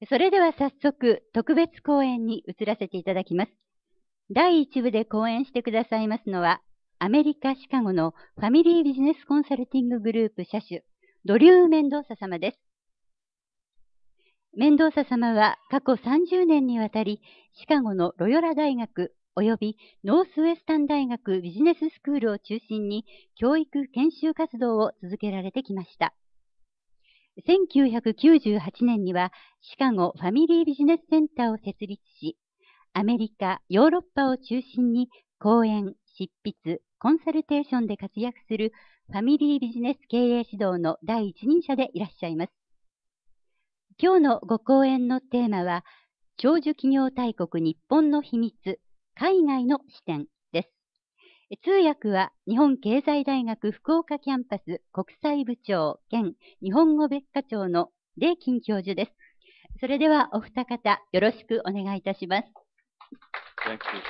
それでは早速、特別講演に移らせていただきます。第1部で講演してくださいますのは、アメリカ・シカゴのファミリービジネスコンサルティンググループ社主、ドリュー・メンドーサ様です。メンドーサ様は過去30年にわたり、シカゴのロヨラ大学及びノースウェスタン大学ビジネススクールを中心に教育研修活動を続けられてきました。1998年にはシカゴファミリービジネスセンターを設立し、アメリカ、ヨーロッパを中心に講演、執筆、コンサルテーションで活躍するファミリービジネス経営指導の第一人者でいらっしゃいます。今日のご講演のテーマは、長寿企業大国日本の秘密、海外の視点です。通訳は日本経済大学福岡キャンパス国際部長兼日本語別科長の礼金教授です。それではお二方よろしくお願いいたします。Thank you.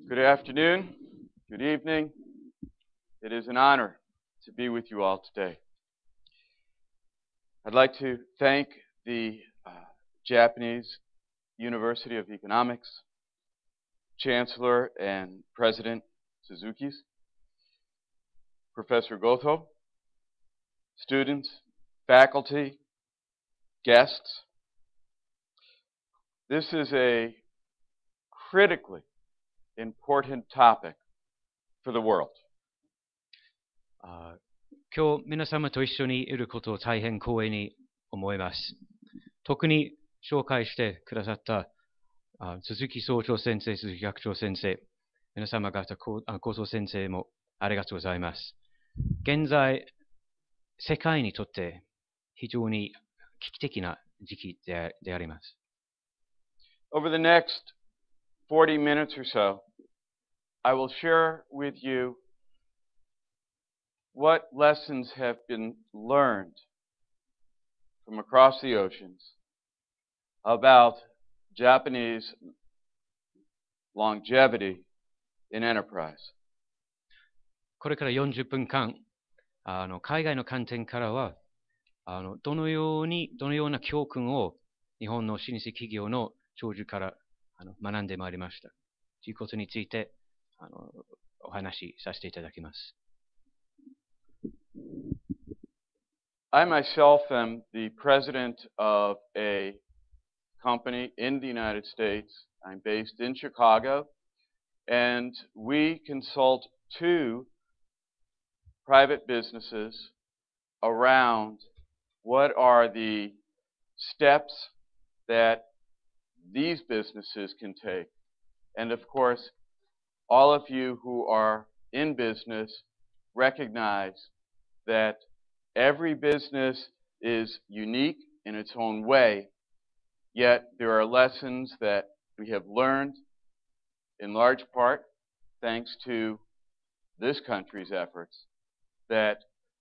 Good afternoon, good evening. It is an honor to be with you all today. I'd like to thank the Japanese University of Economics, Chancellor and President Suzuki's, Professor Goto, students, faculty, guests. This is a critically important topic for the world. 今日皆様と一緒にいることを大変光栄に思います。特に紹介してくださった鈴木総長先生、鈴木学長先生、皆様方、高藤先生もありがとうございます。現在、世界にとって非常に危機的な時期であります。Over the next 40 minutes or so, I will share with you what lessons have been learned from across the oceans about Japanese longevity in enterprise. これから40分間、海外の観点からは、どのような教訓を日本の老舗企業の長寿から学んでまいりました。ということについてお話しさせていただきます。I myself am the president of a company in the United States. I'm based in Chicago, and we consult two private businesses around what are the steps that these businesses can take. And of course, all of you who are in business recognize that every business is unique in its own way, yet there are lessons that we have learned in large part thanks to this country's efforts that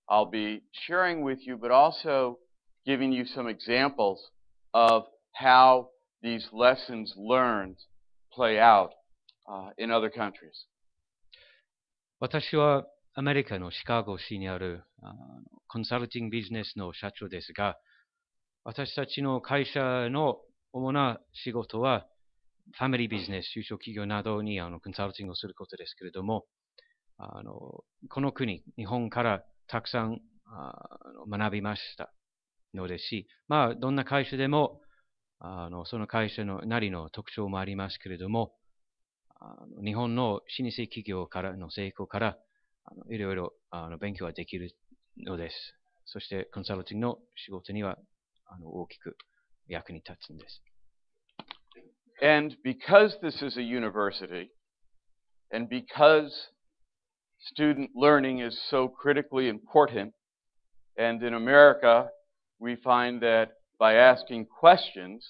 I'll be sharing with you, but also giving you some examples of how these lessons learned play out in other countries. 私はアメリカのシカゴ市にあるコンサルティングビジネスの社長ですが、私たちの会社の主な仕事は、ファミリービジネス、中小企業などにコンサルティングをすることですけれども、この国、日本からたくさん学びましたのですし、どんな会社でもその会社のなりの特徴もありますけれども、日本の老舗企業からの成功からいろいろ勉強ができるのです。そしてコンサルティングの仕事には大きく役に立つんです。And because this is a university, and because student learning is so critically important, and in America we find that by asking questions,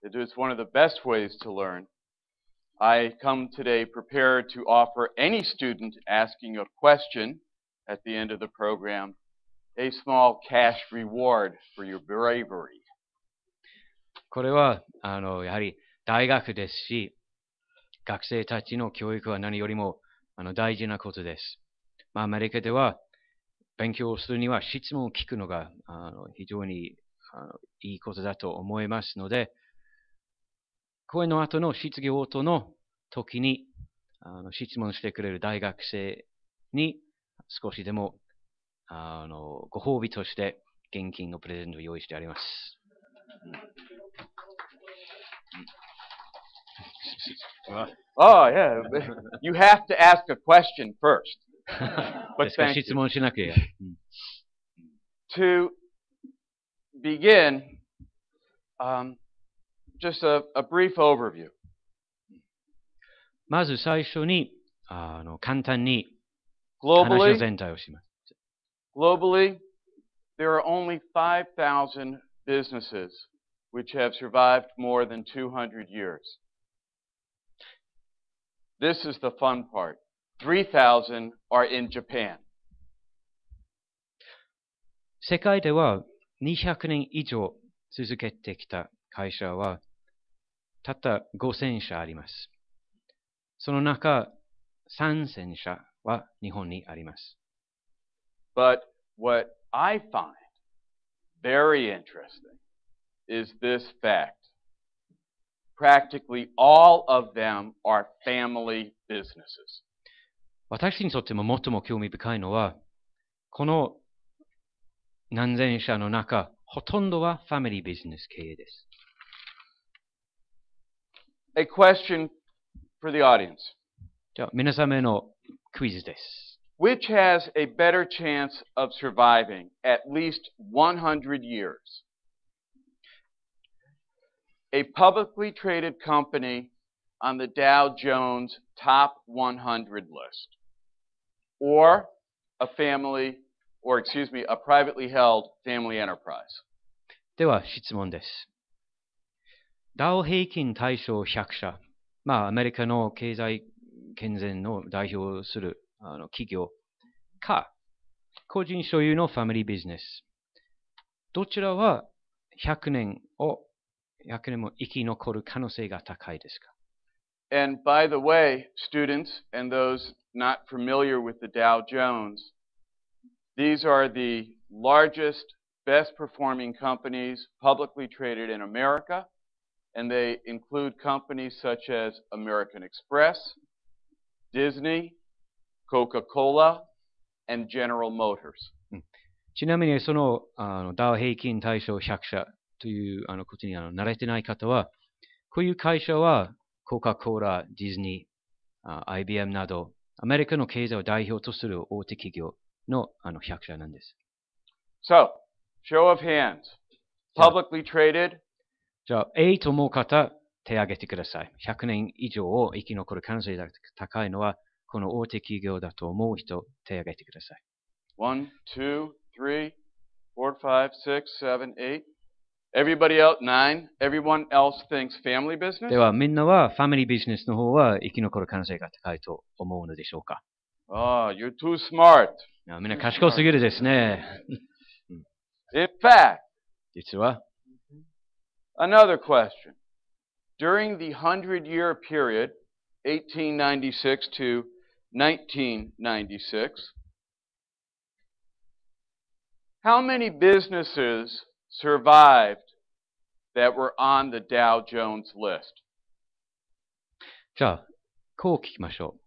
it is one of the best ways to learn. I come today prepared to offer any student asking a question at the end of the program a small cash reward for your bravery. これはやはり大学ですし、学生たちの教育は何よりも大事なことです。アメリカでは勉強するには質問を聞くのが非常にいいことだと思いますので、講演の後の質疑応答の時に質問してくれる大学生に少しでもご褒美として現金のプレゼントを用意してあります。Oh, yeah. You have to ask a question first. But ですから thank 質 you. 問しなきゃ。To begin, just a brief overview. まず最初に簡単に話の Globally, 全体をします。globally, there are only 5,000 businesses which have survived more than 200 years. This is the fun part. 3,000 are in Japan. 世界では200年以上続けてきた会社はたった5000社あります。その中3000社は日本にあります。But what I find very interesting is this fact. Practically all of them are family businesses. 私にとっても最も興味深いのは、この何千社の中、ほとんどはファミリービジネス経営です。A question for the audience. じゃあ、皆様へのクイズです。Which has a better chance of surviving at least 100 years? A publicly traded company on the Dow Jones Top 100 list, or a privately held family enterprise. では、質問です。ダウ平均対象100社、アメリカの経済健全の代表をする企業か、個人所有のファミリービジネス。どちらは100年も生き残る可能性が高いですか？ And by the way, students and those not familiar with the Dow Jones, these are the largest, best performing companies publicly traded in America, and they include companies such as American Express, Disney, Coca-Cola, and General Motors. ちなみにそのダウ平均対象100社ということに慣れてない方は、こういう会社はコカ・コーラ、ディズニー、IBM などアメリカの経済を代表とする大手企業の100社なんです。So, show of hands. Publicly traded. じゃあ、A と思う方、手を挙げてください。100年以上を生き残る可能性が高いのは、この大手企業だと思う人、手を挙げてください。1, 2, 3, 4, 5, 6, 7, 8. Everybody else, 9. Everyone else thinks family business? では、みんなはファミリービジネスの方は生き残る可能性が高いと思うのでしょうか？ Oh, you're too smart. みんな賢すぎるですね。In fact, 実は、another question. During the 100-year period, 1896 to 1996, how many businesses survived that were on the Dow Jones list? じゃあ、こう聞きましょう。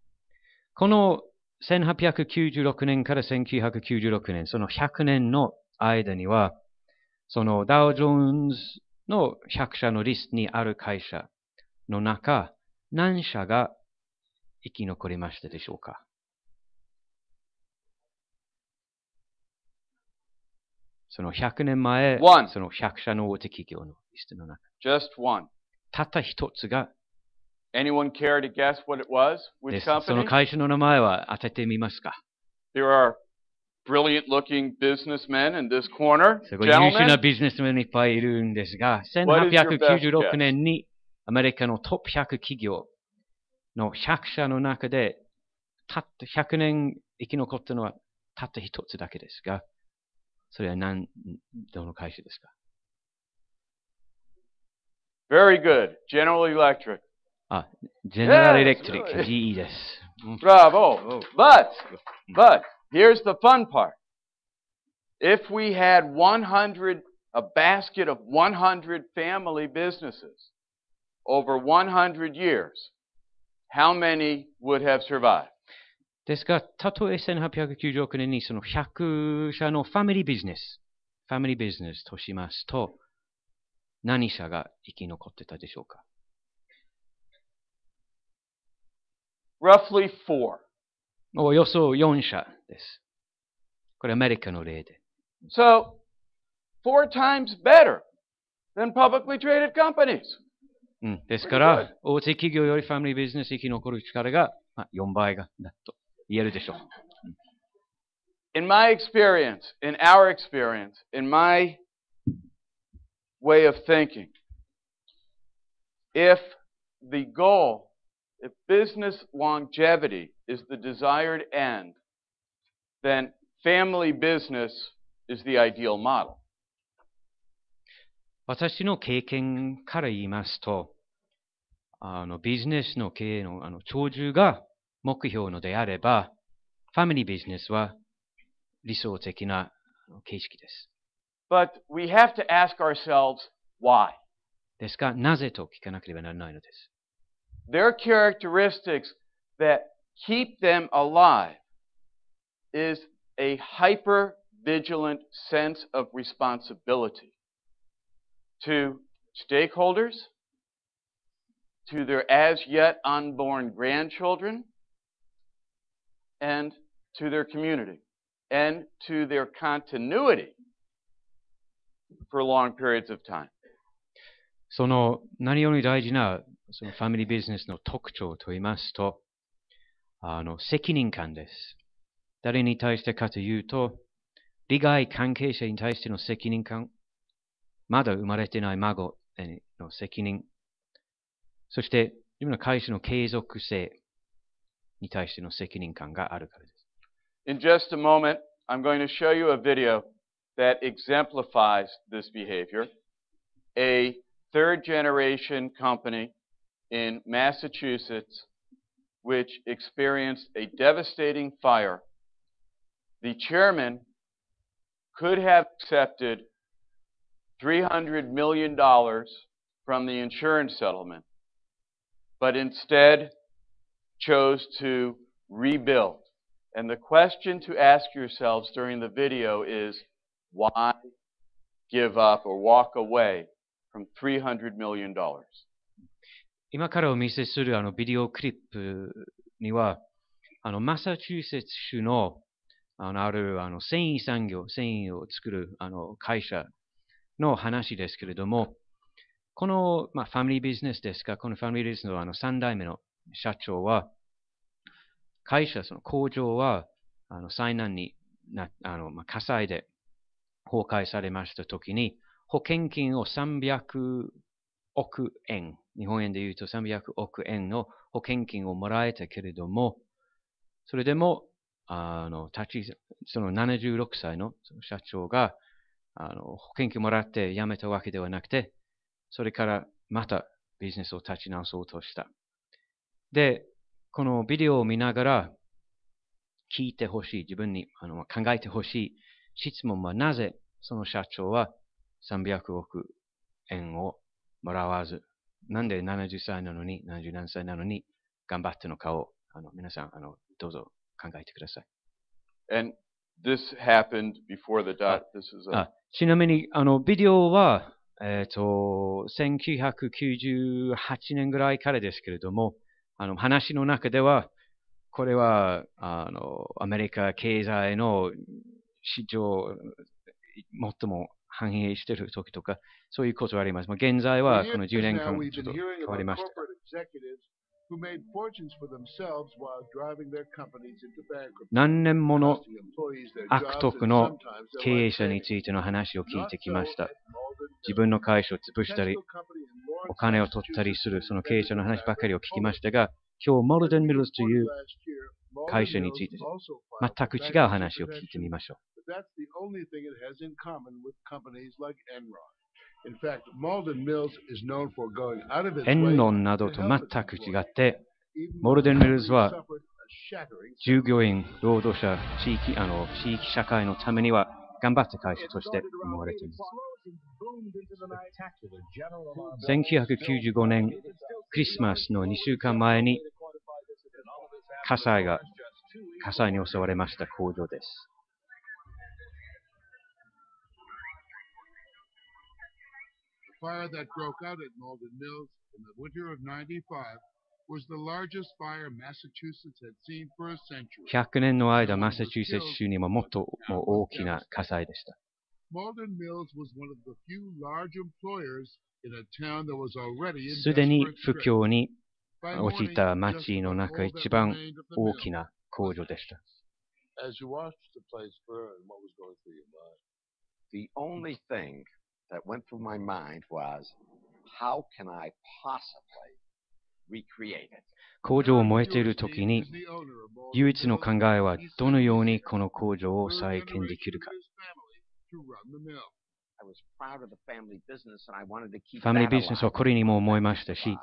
この1896年から1996年、その100年の間には、そのダウ・ジョーンズの100社のリストにある会社の中、何社が生き残りましたでしょうか？その100年前、その100社の大手企業のリストの中。Just one. たった一つが、Anyone care to guess what it was? Which その company? 会社の名前は当ててみますか？ There are brilliant-looking businessmen in this corner. すごい優秀な Gentlemen, ビジネスメンいっぱいいるんですが、 What is your best 1896年にアメリカのトップ100企業の100社の中で、たった100年生き残ったのはたった一つだけですが、それはどの会社ですか？ very good. General Electric. ジェネラルエレクトリッ Yes, ク、GE です。Bravo. But here's the fun part. If we had 100, a basket of 100 family businesses over 100 years, how many would have survived? ですが、たとえ1896年にその100社のファミリービジネスとしますと、何社が生き残ってたでしょうか？ Roughly 4. およそ4社です。これアメリカの例で。So, 4 times better than publicly traded companies. ですから、大手企業よりファミリービジネス生き残る力が4倍だと言えるでしょう。In my experience, in our experience, in my way of thinking, if the goal, if business longevity is the desired end, then family business is the ideal model. 私の経験から言いますと、ビジネスの経営の長寿が目標のであれば、ファミリービジネスは理想的な形式です。But we have to ask ourselves why. ですが、なぜと聞かなければならないのです。Their characteristics that keep them alive is a hyper-vigilant sense of responsibility to stakeholders, to their as yet unborn grandchildren, and to their community, and to their continuity for long periods of time. その何より大事なそのファミリービジネスの特徴と言いますと、責任感です。誰に対してかというと、利害関係者に対しての責任感、まだ生まれてない孫への責任、そして自分の会社の継続性に対しての責任感があるからです。In just a moment, I'm going to show you a video that exemplifies this behavior. A third-generation company in Massachusetts which experienced a devastating fire. The chairman could have accepted $300 million from the insurance settlement, but instead chose to rebuild. And the question to ask yourselves during the video is, why give up or walk away from $300 million? 今からお見せするビデオクリップには、マサチューセッツ州のある繊維産業、繊維を作る会社の話ですけれども、この、ファミリービジネスですが、このファミリービジネスの3代目の社長は、会社、その工場は災難に火災で崩壊されましたときに、保険金を300億円、日本円で言うと300億円の保険金をもらえたけれども、それでも、その76歳の社長が、保険金もらって辞めたわけではなくて、それからまたビジネスを立ち直そうとした。で、このビデオを見ながら聞いてほしい、自分に考えてほしい質問は、なぜその社長は300億円をもらわず、なんで70歳なのに、70何歳なのに頑張ったのかを皆さんどうぞ考えてください。And this happened before the dot. This is a... ちなみにビデオは、1998年ぐらいからですけれども、話の中では、これはアメリカ経済の市場最も反映している時とか、そういうことがあります。現在はこの10年間ちょっと変わりました。何年もの悪徳の経営者についての話を聞いてきました。自分の会社を潰したり、お金を取ったりするその経営者の話ばかりを聞きましたが、今日モルデン・ミルズという会社について全く違う話を聞いてみましょう。エンロンなどと全く違って、モルデン・ミルズは従業員、労働者、地域社会のためには頑張った会社として思われています。1995年クリスマスの2週間前に火災に襲われました工場です。100年の間、マサチューセッツ州にも最も大きな火災でした。すでに不況に陥った町の中一番大きな工場でした。The only thing that went through my mind was, how can I possibly recreate it? 工場を燃えているときに、唯一の考えはどのようにこの工場を再建できるか。ファミリービジネスはこれにも思いましたし、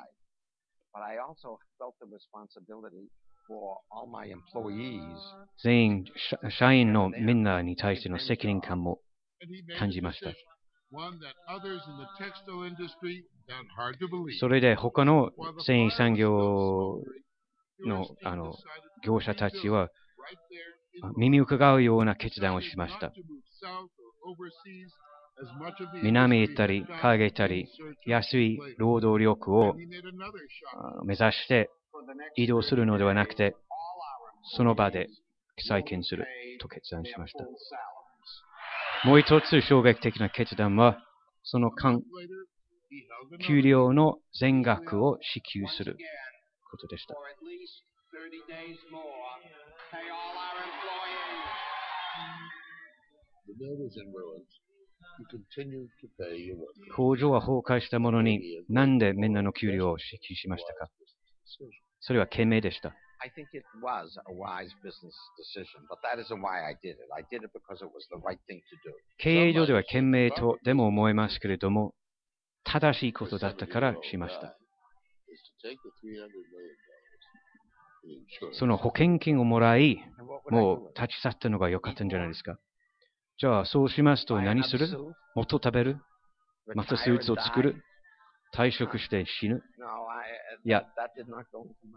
全員、社員のみんなに対しての責任感も感じました。それで他の繊維産業の業者たちは耳を伺うような決断をしました。南へ行ったり、海外へ行ったり、安い労働力を目指して移動するのではなくて、その場で再建すると決断しました。もう一つ衝撃的な決断は、その間、給料の全額を支給することでした。工場は崩壊したものに、なんでみんなの給料を支給しましたか？それは賢明でした。経営上では賢明とでも思いますけれども、正しいことだったからしました。その保険金をもらい、もう立ち去ったのが良かったんじゃないですか。じゃあ、そうしますと何する？もっと食べる？またスーツを作る？退職して死ぬ？いや、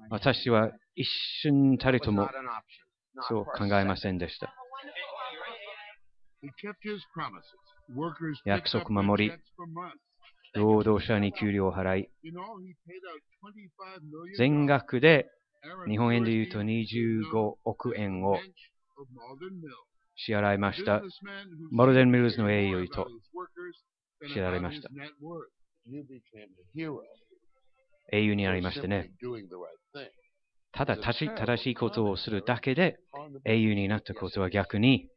私は一瞬たりともそう考えませんでした。約束守り、労働者に給料を払い、全額で日本円でいうと25億円を支払いました。モルデン・ミルズの栄誉と支払いました。英雄になりましてね。ただ正しいことをするだけで英雄になったことは逆に、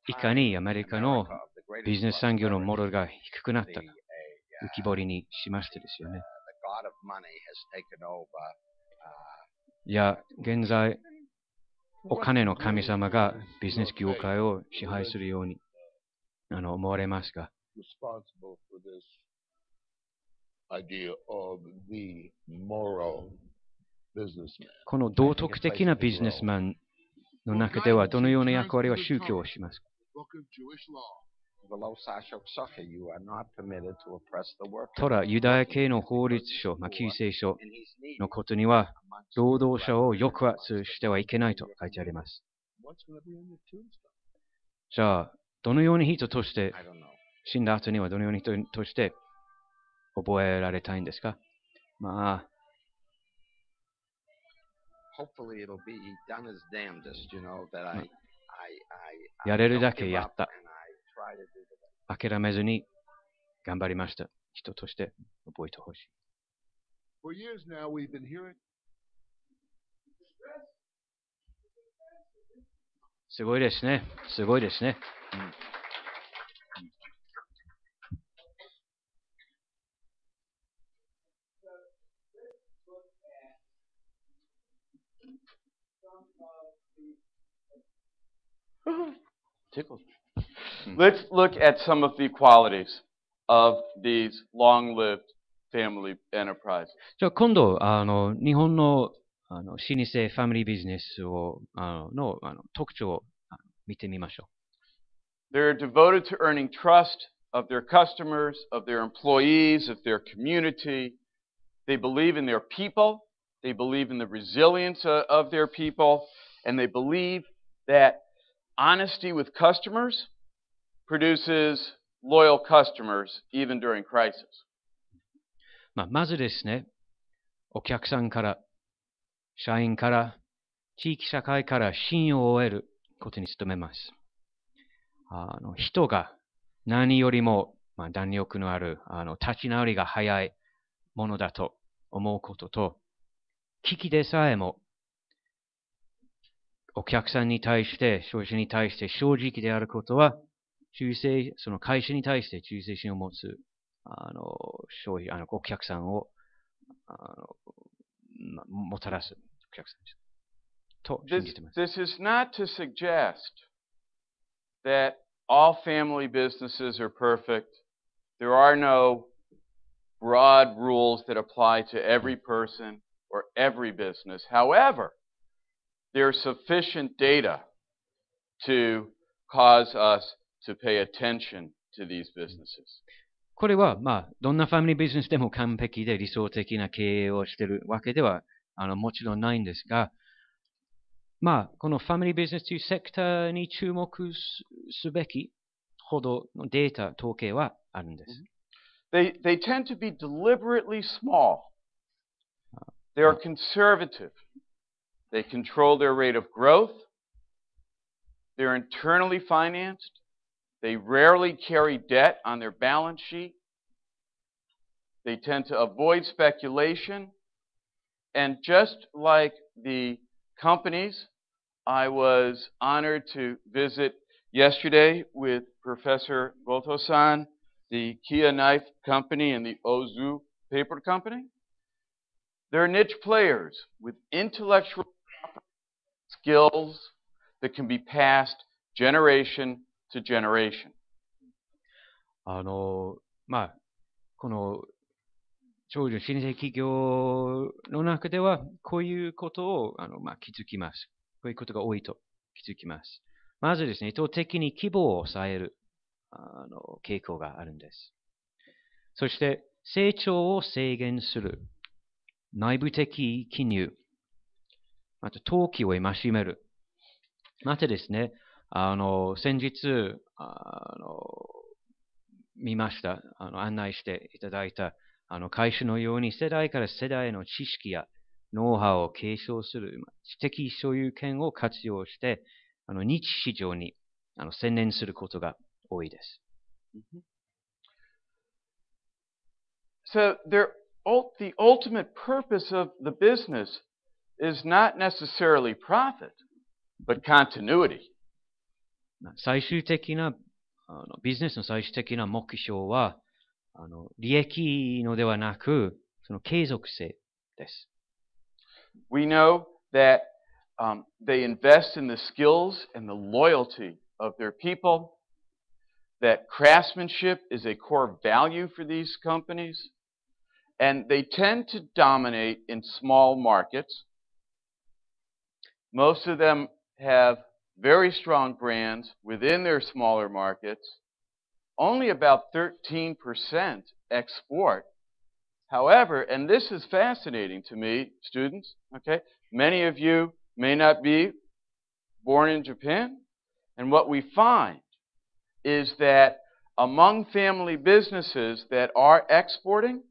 いかにアメリカのビジネス産業のモデルが低くなったか、浮き彫りにしましてですよね。いや、現在、お金の神様がビジネス業界を支配するように思われますが、この道徳的なビジネスマンの中ではどのような役割は宗教をしますか？トラ、ユダヤ系の法律書、救世書のことには、労働者を抑圧してはいけないと書いてあります。じゃあ、どのように人として、死んだ後にはどのように人として覚えられたいんですか？やれるだけやった。諦めずに頑張りました。人として覚えてほしい。すごいですね。すごいですね。Let's look at some of the qualities of these long-lived family enterprises. じゃあ今度、日本の老舗ファミリービジネスの特徴を見てみましょ They're devoted to earning trust of their customers, of their employees, of their community. They believe in their people. They believe in the resilience of their people. And they believe that honesty with customers produces loyal customers even during crisis. まずですね、お客さんから、社員から、地域社会から信用を得ることに努めます。人が何よりも、弾力のある立ち直りが早いものだと思うことと、危機でさえもお客さんに対して、消費者に対して正直であることは、その会社に対して忠誠心を持つお客さんをもたらすお客さんです。と信じてます。This is not to suggest that all family businesses are perfect. There are no broad rules that apply to every person or every business. However, there's sufficient data to cause us to pay attention to these businesses. これは、どんなファミリービジネスでも完璧で理想的な経営をしているわけではもちろんないんですが、このファミリービジネスというセクターに注目すべきほどのデータ、統計はあるんです。They tend to be deliberately small. They are conservative. They control their rate of growth. They're internally financed. They rarely carry debt on their balance sheet. They tend to avoid speculation. And just like the companies I was honored to visit yesterday with Professor Goto-san, the Kia Knife Company and the Ozu Paper Company, they're niche players with intellectual skills that can be passed generation to generation. この長寿老舗企業の中ではこういうことを気づきます。こういうことが多いと気づきます。まずですね、意図的に規模を抑える傾向があるんです。そして成長を制限する内部的記入、また投機を戒める。またですね、先日見ました、案内していただいた会社のように世代から世代の知識やノウハウを継承する知的所有権を活用して日市場に専念することが多いです。So the ultimate purpose of the business is not necessarily profit, but continuity. 最終的なビジネスの最終的な目標は利益のではなくその継続性です。We know that they invest in the skills and the loyalty of their people, that craftsmanship is a core value for these companies, and they tend to dominate in small markets. Most of them have very strong brands within their smaller markets. Only about 13% export. However, and this is fascinating to me, students, okay? Many of you may not be born in Japan. And what we find is that among family businesses that are exporting,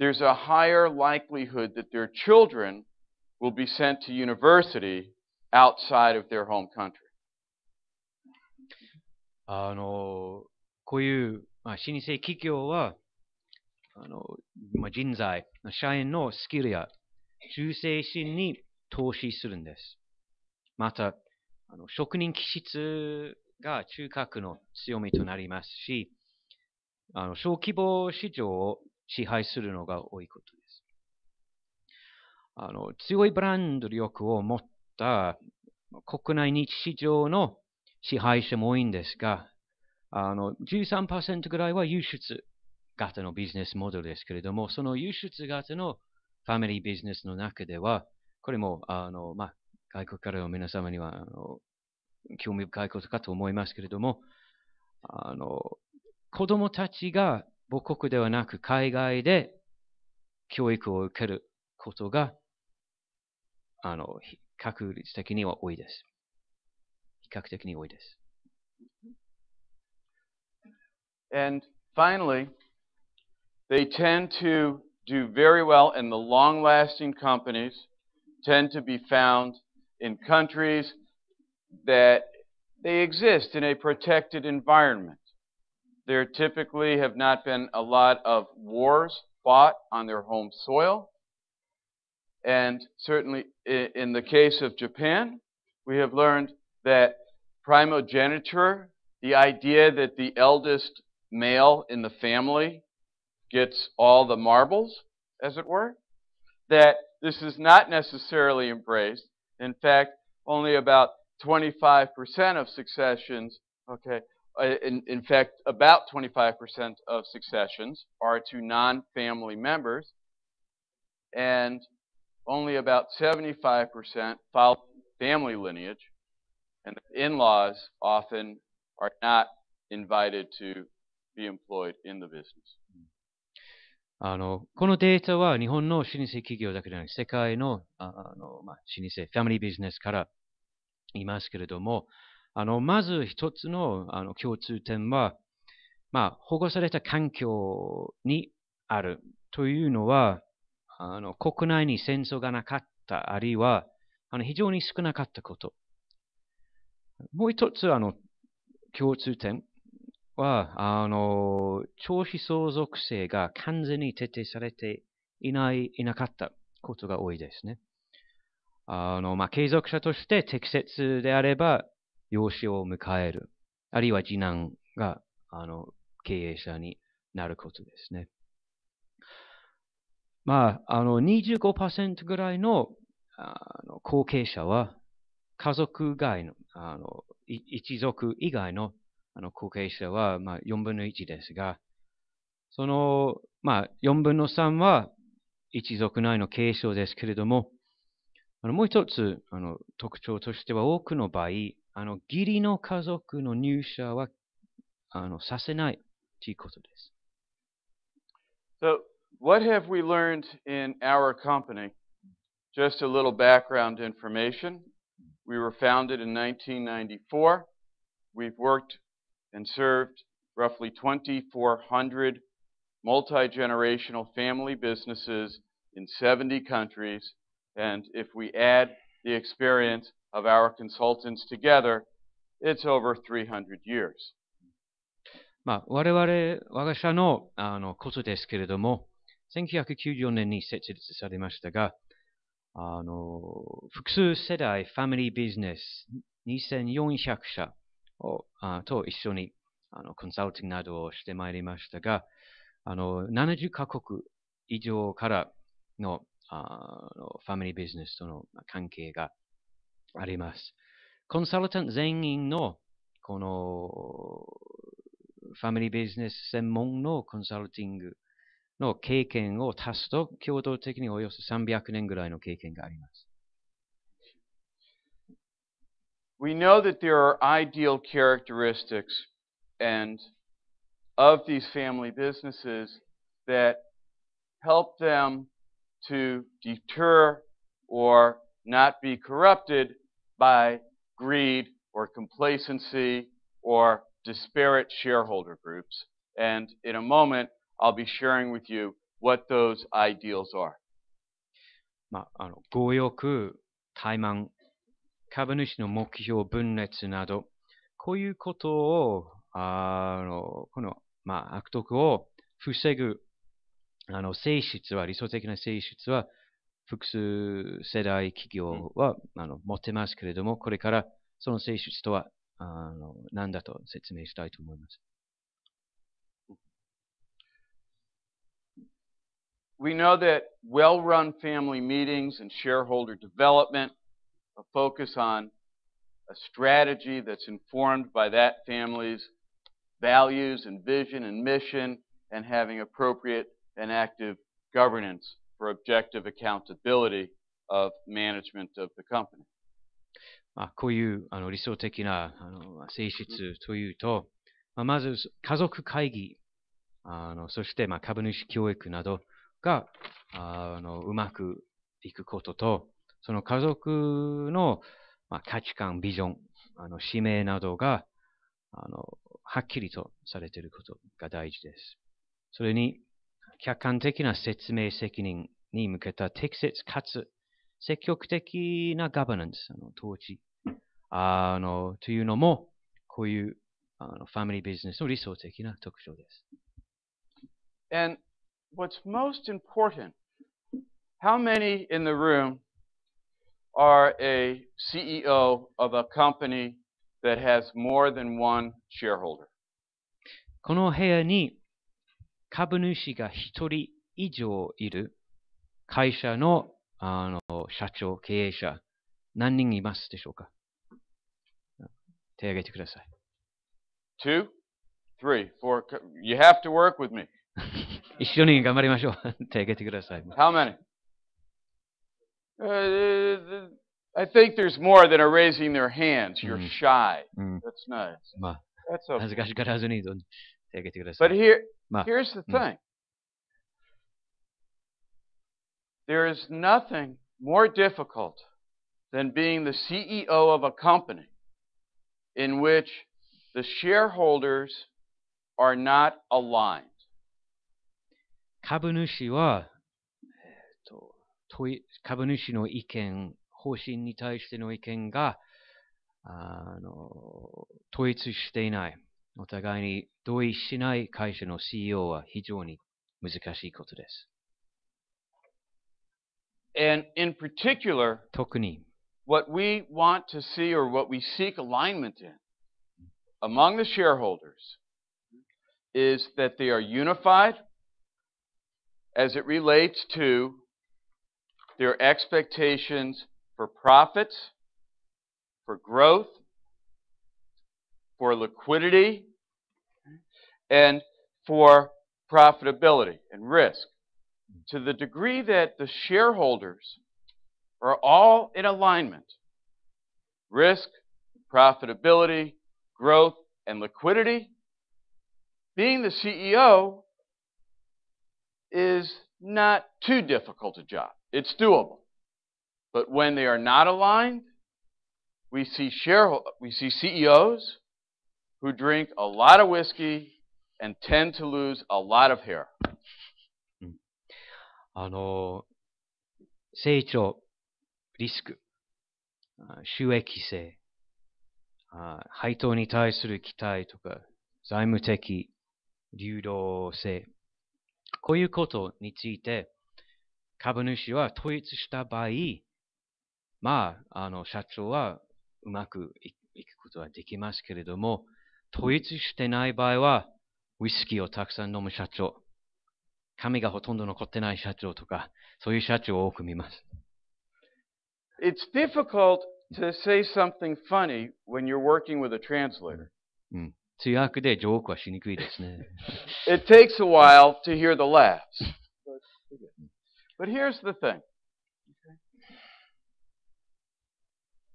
there's a higher likelihood that their children will be sent to university outside of their home country. こういう老舗企業は人材、社員のスキルや忠誠心に投資するんです。また、職人気質が中核の強みとなりますし、小規模市場を支配するのが多いことです。強いブランド力を持った国内日市場の支配者も多いんですが、13% ぐらいは輸出型のビジネスモデルですけれども、その輸出型のファミリービジネスの中では、これも外国からの皆様には興味深いことかと思いますけれども、子供たちが母国ではなく海外で教育を受けることが、確率的には多いです。比較的に多いです。And finally, they tend to do very well, and the long-lasting companies tend to be found in countries that they exist in a protected environment. There typically have not been a lot of wars fought on their home soil. And certainly in the case of Japan, we have learned that primogeniture, the idea that the eldest male in the family gets all the marbles, as it were, that this is not necessarily embraced. In fact, only about 25% of successions, in fact, about 25% of successions are to non-family members, and only about 75% follow family lineage, and in-laws often are not invited to be employed in the business. このデータは日本の老舗企業だけでなく世界の、老舗、ファミリービジネスから言いますけれども、まず一つの、共通点は、保護された環境にあるというのは、国内に戦争がなかった、あるいは非常に少なかったこと。もう一つ共通点は、長子相続制が完全に徹底されていなかったことが多いですね。継続者として適切であれば、養子を迎える、あるいは次男が経営者になることですね。25% ぐらいの後継者は家族外の、一族以外の後継者は4分の1ですが、その4分の3は一族内の継承ですけれども、もう一つ特徴としては多くの場合、義理の家族の入社はさせないということです。So, what have we learned in our company? Just a little background information. We were founded in 1994. We've worked and served roughly 2,400 multi-generational family businesses in 70 countries. And if we add the experience of our consultants together, it's over 300 years. 我が社のことですけれども、1994年に設立されましたが、複数世代ファミリービジネス2400社と一緒にコンサルティングなどをしてまいりましたが、70カ国以上からのファミリービジネスとの関係があります。コンサルタント全員のこのファミリービジネス専門のコンサルティングの経験を足すと、共同的におよそ300年ぐらいの経験があります。We know that there are ideal characteristics and of these family businesses that help them to deter or not be corrupted by greed or complacency or disparate shareholder groups. And in a moment, I'll be sharing with you what those ideals are. 強欲、怠慢、株主の目標分裂など、こういうことを、この、悪徳を防ぐ性質は、理想的な性質は、複数世代企業は、持ってますけれども、これからその性質とは何だと説明したいと思います。We know that well-run family meetings and shareholder development focus on a strategy that's informed by that family's values and vision and mission, and having appropriate and active governance for objective accountability of management of the company. こういう理想的な性質というと、まず家族会議、そして株主教育などがうまくいくことと、その家族の価値観、ビジョン、使命などがはっきりとされていることが大事です。それに、客観的な説明責任に向けた適切かつ積極的なガバナンス、統治というのも、こういうファミリービジネスの理想的な特徴です。And what's most important, how many in the room are a CEO of a company that has more than one shareholder? この部屋に株主が一人以上いる会社の社長、経営者、何人いますでしょうか？手を挙げてください。2, 3, 4. You have to work with me. 一緒に頑張りましょう。手を挙げてください。How many? I think there's more that are raising their hands. You're shy. That's nice. That's okay. 恥ずかしがらずに手を挙げてください。But here's the thing. There is nothing more difficult than being the CEO of a company in which the shareholders are not aligned. 株主は、株主の意見、方針に対しての意見が統一していない、お互いに同意しない会社の CEO は非常に難しいことです。And in particular, 特に what we want to see or what we seek alignment in among the shareholders is that they are unified as it relates to their expectations for profits, for growth, for liquidity, and for profitability and risk. To the degree that the shareholders are all in alignment, risk, profitability, growth, and liquidity, being the CEO is not too difficult a job. It's doable. But when they are not aligned, we see CEOs who drink a lot of whiskey and tend to lose a lot of hair. 成長、リスク、収益性、配当に対する期待とか、財務的流動性、こういうことについて、株主は統一した場合、社長はうまくいくことはできますけれども、統一してない場合は、ウイスキーをたくさん飲む社長、髪がほとんど残ってない社長とか、そういう社長を多く見ます。It's difficult to say something funny when you're working with a translator. 通訳でジョークはしにくいですね。It takes a while to hear the laughs. But here's the thing.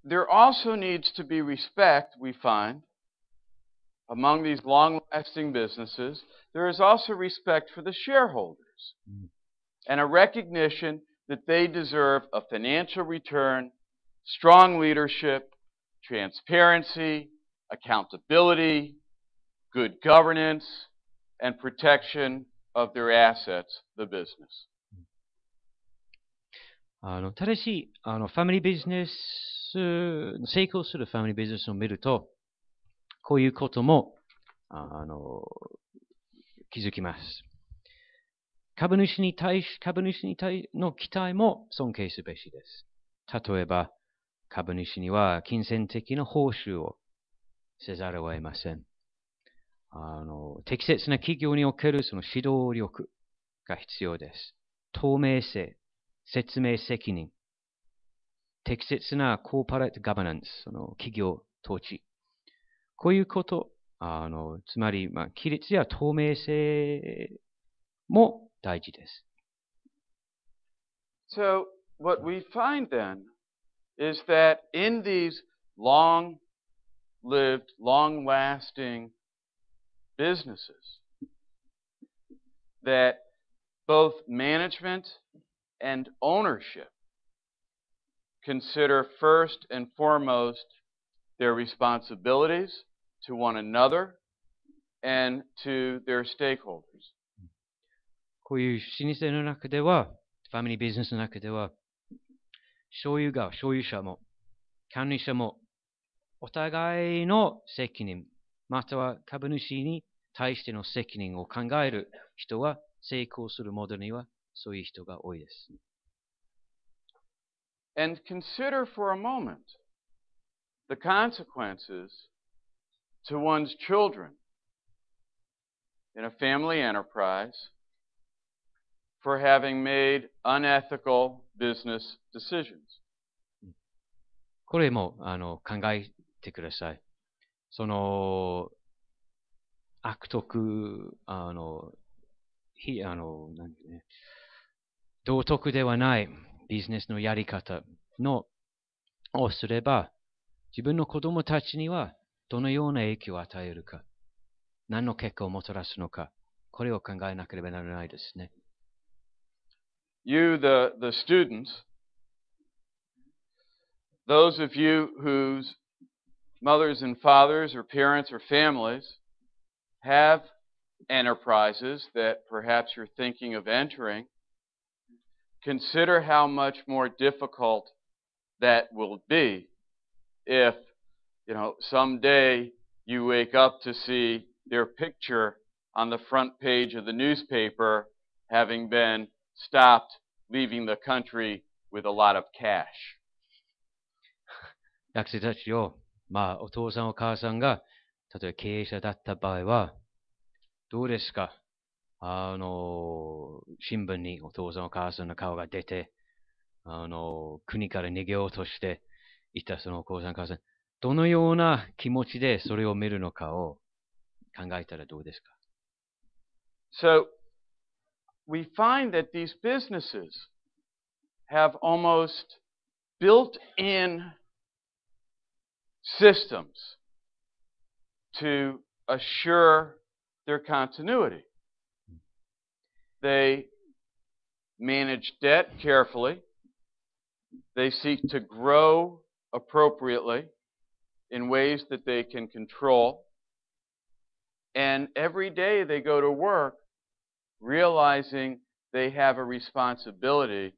There also needs to be respect, we find, among these long-lasting businesses. There is also respect for the shareholders and a recognition that they deserve a financial return, strong leadership, transparency, accountability, good governance, and protection of their assets, the business. ただし、ファミリービジネス、成功するファミリービジネスを見ると、こういうことも気づきます。株主に対の期待も尊敬すべしです。例えば、株主には金銭的な報酬をせざるを得ません。適切な企業におけるその指導力が必要です。透明性、説明責任、適切なコーポレートガバナンス、その企業統治。こういうこと、つまり、規律や透明性も大事です。So, what we find then is that in these long-lived, long-lasting businesses that both management and ownership consider first and foremost their responsibilities to one another and to their stakeholders. こういう老舗の中では、ファミリービジネスの中では、所有者も、管理者も、お互いの責任、または株主に対しての責任を考える人は、成功するモデルにはそういう人が多いです。And consider for a moment the consequences to one's children in a family enterprise for having made unethical business decisions. これも考えてください。その悪徳、道徳ではないビジネスのやり方をすれば、自分の子供たちにはどのような影響を与えるか、何の結果をもたらすのか、これを考えなければならないですね。You, the students, those of you whose mothers and fathers or parents or families have enterprises that perhaps you're thinking of entering, consider how much more difficult that will be if, someday you wake up to see their picture on the front page of the newspaper having been stopped leaving the country with a lot of cash. 学生たちを、お父さんお母さんが、例えば経営者だった場合は、どうですか？新聞にお父さんお母さんの顔が出て、国から逃げようとしていたそのお父さんお母さん、どのような気持ちでそれを見るのかを考えたらどうですか？ So, we find that these businesses have almost built-in systems to assure their continuity. They manage debt carefully. They seek to grow appropriately in ways that they can control. And every day they go to work realizing they have a responsibility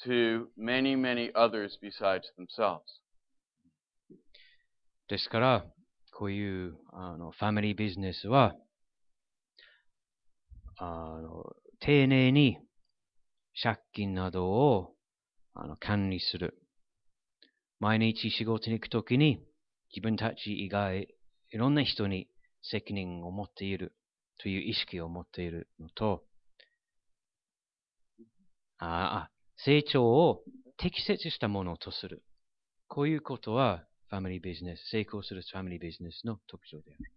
to many, many others besides themselves. ですから、こういうファミリービジネスは、丁寧に借金などを管理する。毎日仕事に行くときに自分たち以外いろんな人に責任を持っているという意識を持っているのと、成長を適切したものとする。こういうことはファミリービジネス、成功するファミリービジネスの特徴である。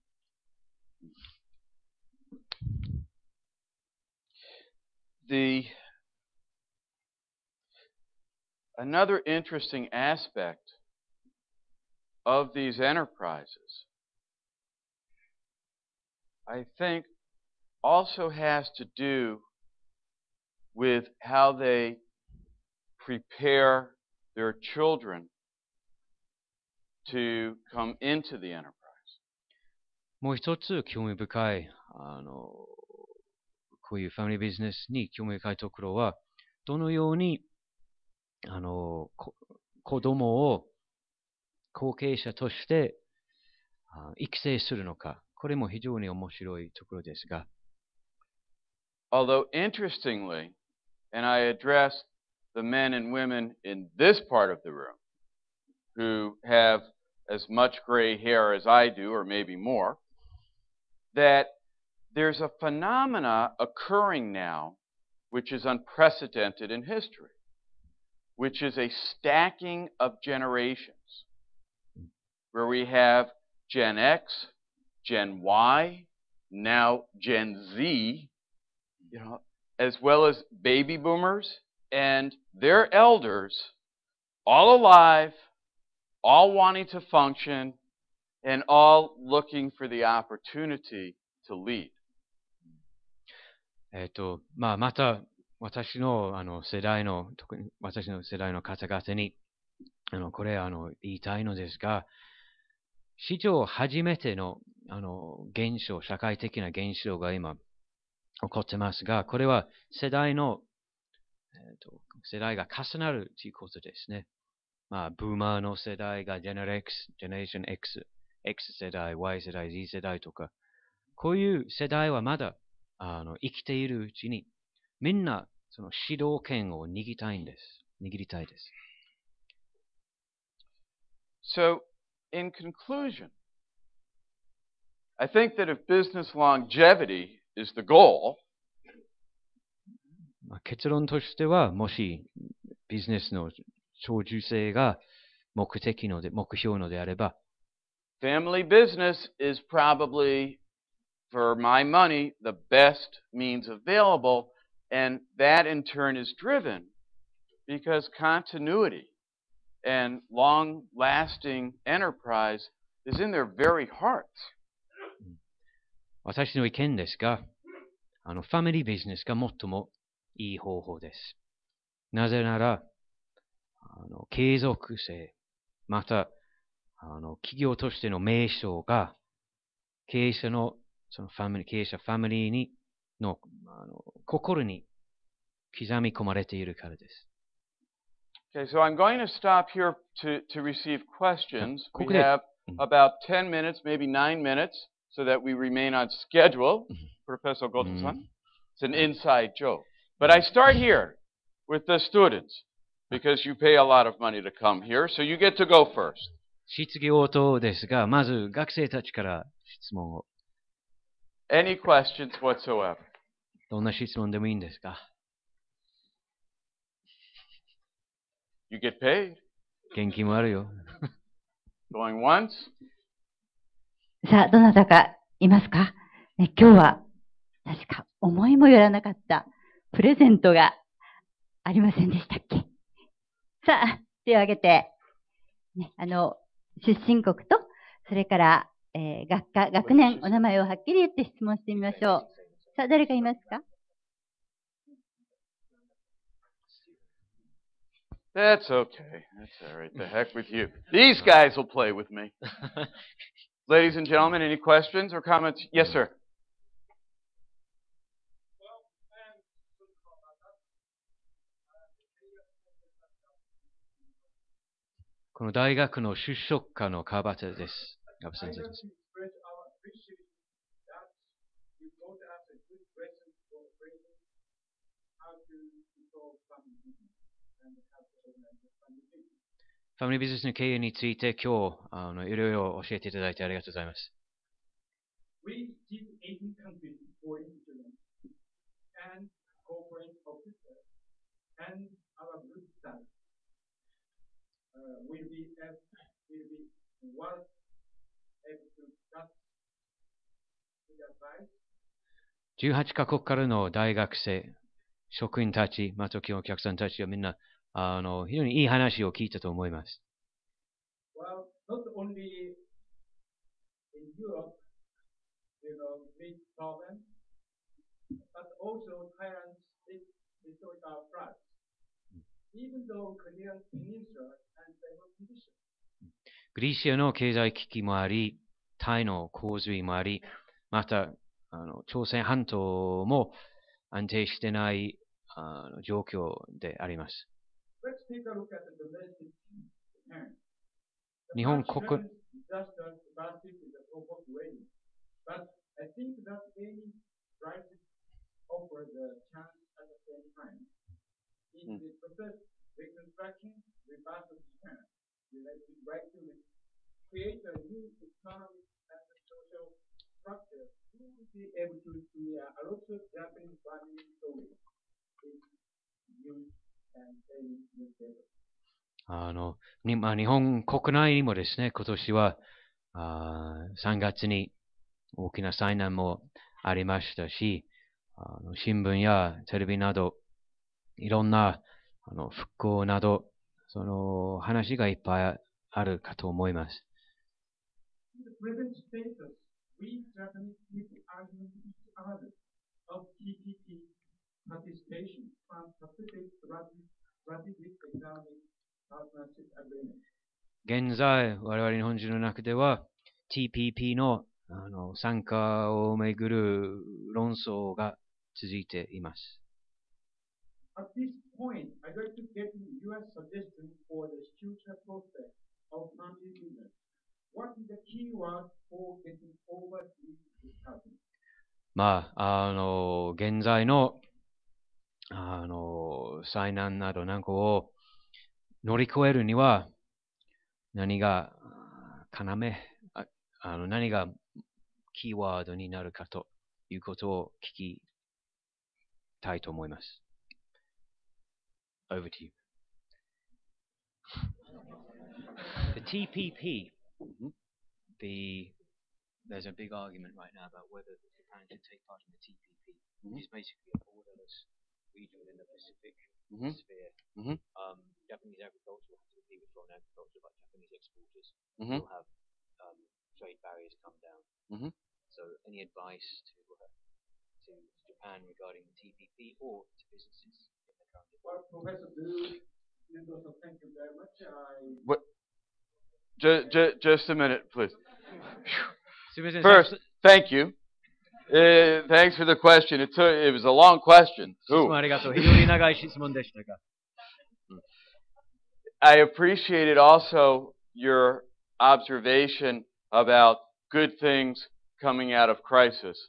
Another interesting aspect of these enterprises, I think, also has to do with how they prepare their children to come into the enterprise. もう一つ興味深い、こういうファミリービジネスに興味深いところは、どのように子供を後継者として育成するのか、これも非常に面白いところですが。Although interestingly, and I address the men and women in this part of the room who have as much gray hair as I do, or maybe more, that there's a phenomena occurring now which is unprecedented in history, which is a stacking of generations, where we have Gen X, Gen Y, now Gen Z, as well as baby boomers and their elders, all alive all wanting to function, and all looking for the opportunity to lead. また、私の世代の、特に私の世代の方々に、これ言いたいのですが、史上初めての現象、社会的な現象が今起こってますが、これは世代が重なるということですね。ブーマーの世代がジェネレーション X 世代、Y 世代、Z 世代とか、こういう世代はまだ生きているうちに、みんなその主導権を握りたいです。So, in conclusion, I think that if business longevity is the goal, 結論としては、もしビジネスの長寿性が目標のであれば、family business is probably, for my money, the best means available, and that in turn is driven because continuity and long-lasting enterprise is in their very hearts. 私の意見ですが、ファミリービジネスが最もいい方法です。なぜなら、継続性、また、企業としての名称が、経営者ファミリーにの心に刻み込まれているからです。Okay, so I'm going to stop here to receive questions. We have about 10 minutes, maybe 9 minutes, so that we remain on schedule. Professor Goto-san, it's an inside joke. But I start here with the students, because you pay a lot of money to come here, so you get to go first. 質疑応答ですが、まず学生たちから質問を。Any questions whatsoever? どんな質問でもいいんですか？ You get paid. 元気もあるよ。Going once? さあ、どなたかいますか？今日は確か思いもよらなかったプレゼントがありませんでしたっけ？さあ、手を挙げて、出身国と、それから、学年、お名前をはっきり言って質問してみましょう。さあ、誰かいますか？ That's okay. That's all right. The heck with you. These guys will play with me. Ladies and gentlemen, any questions or comments? Yes, sir. この大学の就職課の川端です。川端先生です。ファミリービジネスの経営について今日いろいろ教えていただいてありがとうございます。18カ国からの大学生、職員たち、またお客さんたちはみんな非常にいい話を聞いたと思います。Well, not only in Europe, big problems, but also Thailand's historical floods. Even though Korean peninsula and stable conditions. グリシアの経済危機もあり、タイの洪水もあり、また朝鮮半島も安定してない状況であります。日本国日本国内にもですね、今年は3月に大きな災難もありましたし、新聞やテレビなど、いろんな復興など、その話がいっぱいあるかと思います。In the present status, we Japanese people argue with each other of TPP participation from Pacific Strategic Economic Partnership Agreement. 現在、我々日本人の中では TPP の参加をめぐる論争が続いています。At this point, I'd like to get your suggestion for the future prospect of family business. What is the key word for getting over this discussion? 現在の災難など難航を乗り越えるには何が何がキーワードになるかということを聞きたいと思います。Over to you. The TPP, there's a big argument right now about whether Japan should take part in the TPP, which is basically a borderless region within the Pacific sphere. Japanese agriculture will have to compete with foreign agriculture, but Japanese exporters will have trade barriers come down. So, any advice to Japan regarding the TPP or to businesses in the current environment? Well, Professor Mendoza, thank you very much. Just a minute, please. First, thank you. Thanks for the question. It was a long question. I appreciated also your observation about good things coming out of crisis.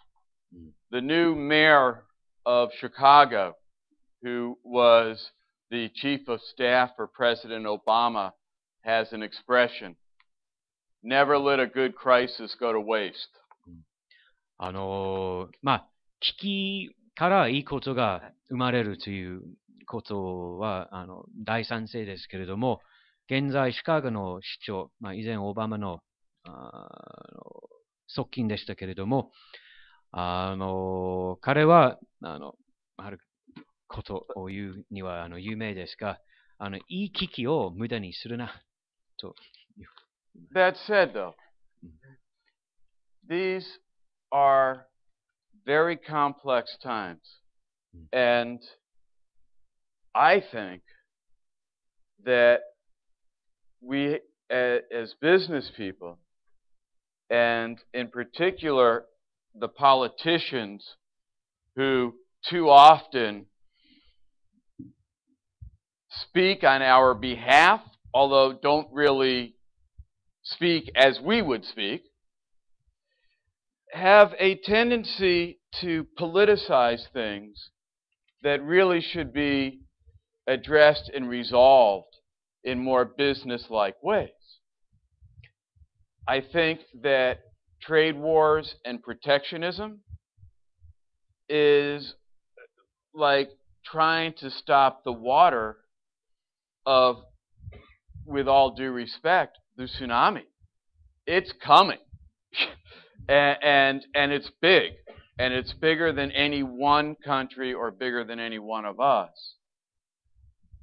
The new mayor of Chicago, who was the chief of staff for President Obama, has an expression: never let a good crisis go to waste. 危機からいいことが生まれるということは大賛成ですけれども、現在シカゴの市長、以前オバマの側近でしたけれども、彼はあることを言うには有名ですが、いい危機を無駄にするなと。That said, though, these are very complex times, and I think that we, as business people, and in particular the politicians who too often speak on our behalf, although don't really speak as we would speak, have a tendency to politicize things that really should be addressed and resolved in more business-like ways. I think that trade wars and protectionism is like trying to stop the water of, with all due respect, the tsunami. It's coming. and it's big. And it's bigger than any one country or bigger than any one of us.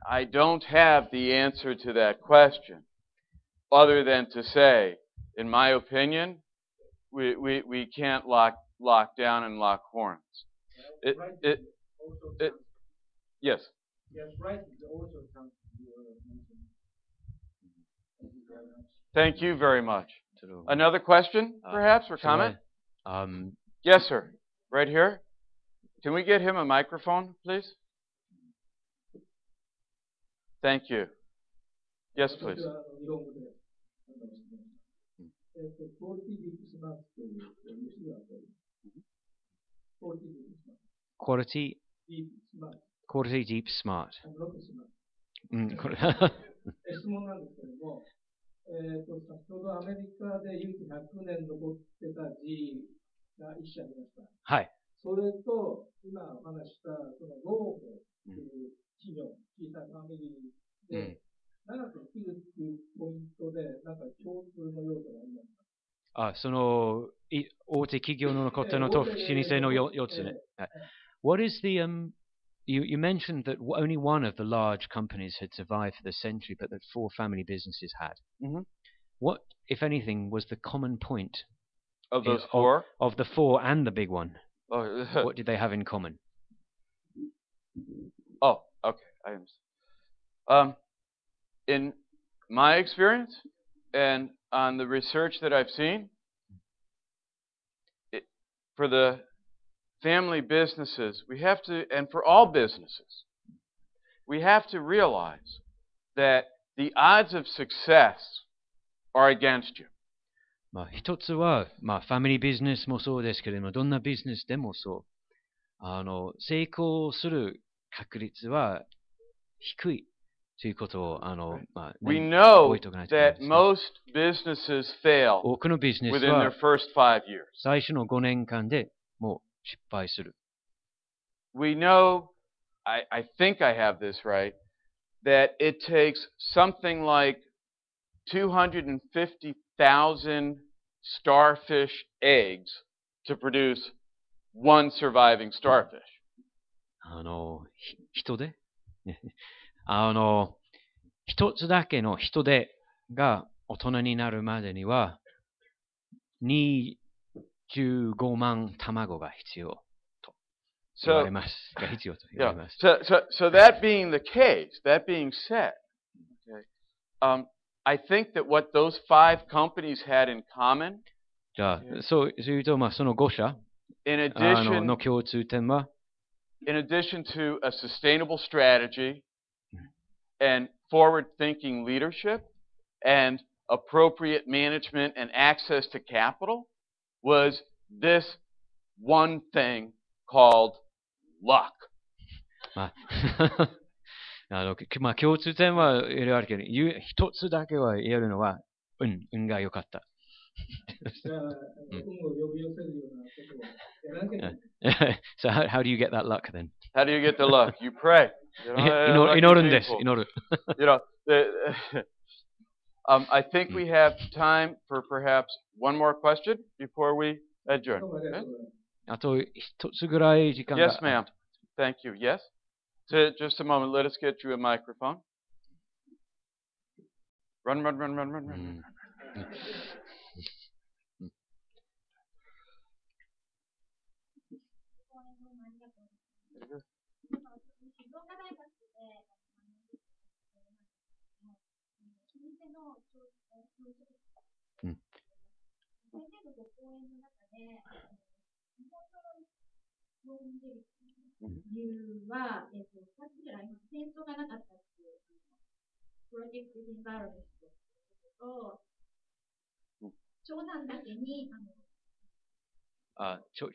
I don't have the answer to that question other than to say, in my opinion, we can't lock down and lock horns. Yes. Yes, right. Also comes Thank you very much. Another question, perhaps, or comment? Yes, sir. Right here. Can we get him a microphone, please? Thank you. Yes, please. Quality deep smart. 質問なんですけれども、先ほどアメリカで唯一100年残ってた G が一社ありました。はい。それと、今お話したそのローフという企業、小さいファミリーで、長く生きるっていうポイントで、なんか共通の要素がありますか？その大手企業の残ったのと老舗の4つね。What is the you mentioned that only one of the large companies had survived for the century, but that 4 family businesses had. Mhm. What, if anything, was the common point Of those 4? of the 4 and the big one? Oh, What did they have in common? oh, okay. I understand. In my experience and on the research that I've seen, for the family businesses, we have to, and for all businesses, we have to realize that the odds of success are against you. 一つは、ファミリービジネスもそうですけれども、どんなビジネスでもそう。成功する確率は低いということを、We know 覚えておかないといけないで that すね。 most businesses fail 多くのビジネス within their は first 5 years. 最初の5年間でもう失敗する。We know, I think I have this right, that it takes something like 250,000 starfish eggs to produce one surviving starfish. 人手一つだけの人手が大人になるまでには25万卵が必要と言われます。が必要と言われ Yeah. ます。 So that being the case, that being said, okay, I think that what those 5 companies had in common, じゃあ、そういうと、その5社 in の addition 共通点は、 in addition to a sustainable strategy and forward-thinking leadership and appropriate management and access to capital, was this one thing called luck. 共通点はいろいろあるけど、一つだけは言えるのは、運が良かった。So how do you get that luck then? How do you get the luck? You pray. You know, 祈るんです。 lucky 祈る。 people. You know, I think we have time for perhaps one more question before we adjourn. Okay? あと一つぐらい時間が。 Yes, ma'am. Thank you. Yes? Just a moment. Let us get you a microphone. Run, run, run, run, run, run. Mm. 理由は、2つぐらい戦争がなかったっていう、プロジェクトエンバイロメントと、長男だけに、調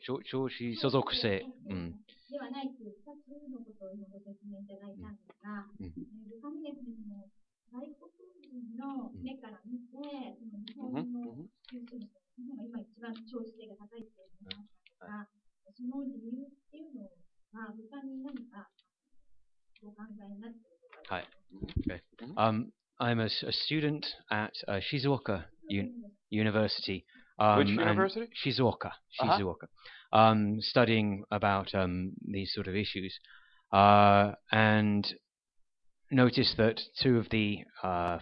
子所属性、ではないという2つのことを今ご説明いただいたんですが、他にですね、外国人の目から見て、日本の日本が今一番調子性が高いって言いましたが、その理由っていうのは他に何かご考えになっていることはありますか？ I'm a student at Shizuoka University. Which university? Shizuoka. Studying about these sort of issues. And noticed that 2 of the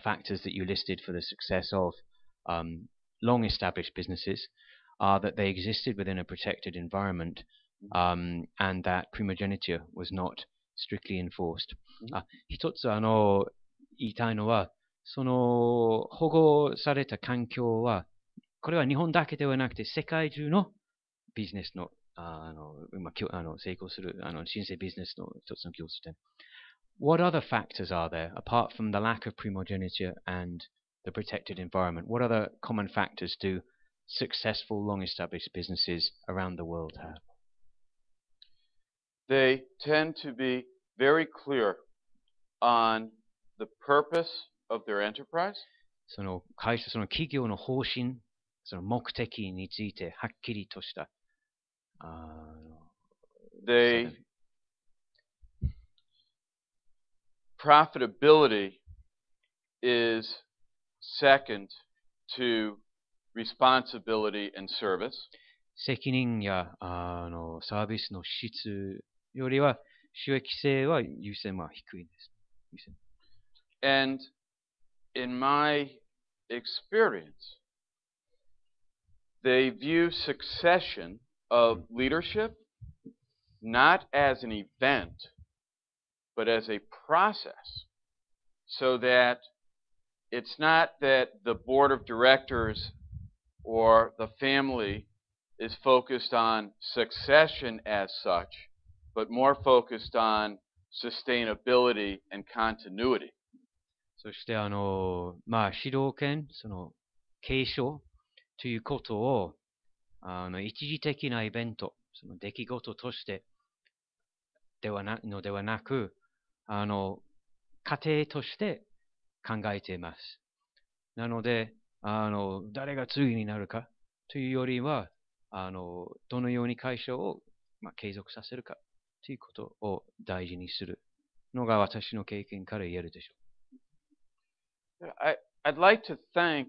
factors that you listed for the success of long-established businesses are that they existed within a protected environment and that primogeniture was not strictly enforced. 一つ言いたいのは、その保護された環境は、これは日本だけではなくて世界中のビジネスの成功する新生ビジネスの一つの共通点。What other factors are there apart from the lack of primogeniture and the protected environment? What other common factors do successful, long-established businesses around the world have? They tend to be very clear on the purpose of their enterprise. その会社、その企業の方針、その目的についてはっきりとした。Profitability is second to responsibility and service. 責任やサービスの質よりは収益性は優先は低いです。And in my experience, they view succession of leadership not as an event, but as a process, so that it's not that the board of directors or the family is focused on succession as such, but more focused on sustainability and continuity. そして、主導権、継承ということを、一時的なイベント、出来事としてではなく、過程として考えています。なので、誰が次になるかというよりは、どのように会社を、継続させるかということを大事にするのが私の経験から言えるでしょう。I'd like to thank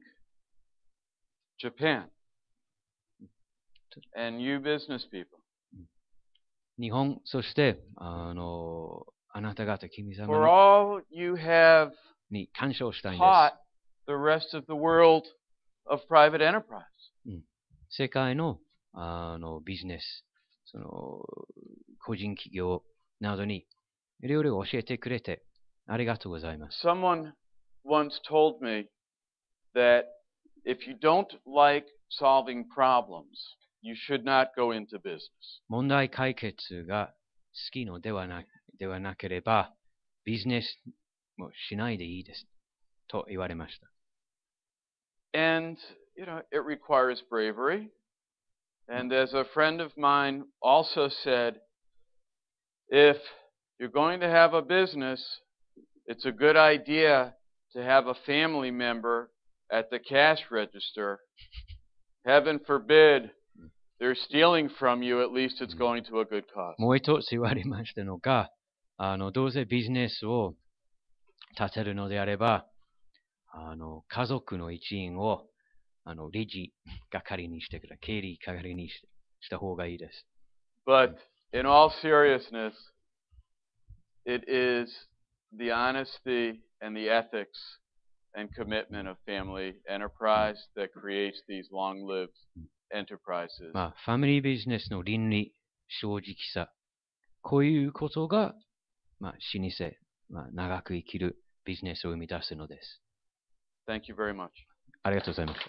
Japan and you business people 日本、そして、あなた方、君様 for all you have に感謝をしたいんで taught す。the rest of the world of private enterprise. 世界の、ビジネス、個人企業などにいろいろ教えてくれてありがとうございます。Someone once told me that if you don't like solving problems, you should not go into business. 問題解決が好きのではなければ、ビジネスもしないでいいですと言われました。And, it requires bravery. And as a friend of mine also said, if you're going to have a business, it's a good idea to have a family member at the cash register. Heaven forbid they're stealing from you, at least it's going to a good cause. もう一つ言われましたのが、どうせビジネスを立てるのであれば、家族の一員を理事係にしてください。経理係にした方がいいです。But in all seriousness, it is the honesty and the ethics and commitment of family enterprise that creates these long-lived enterprises. ファミリービジネスの倫理、正直さ、こういうことが、老舗、長く生きるビジネスを生み出すのです。Thank you very much. ありがとうございます。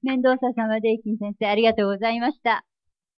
メンドーサ様、デイキン先生、ありがとうございました。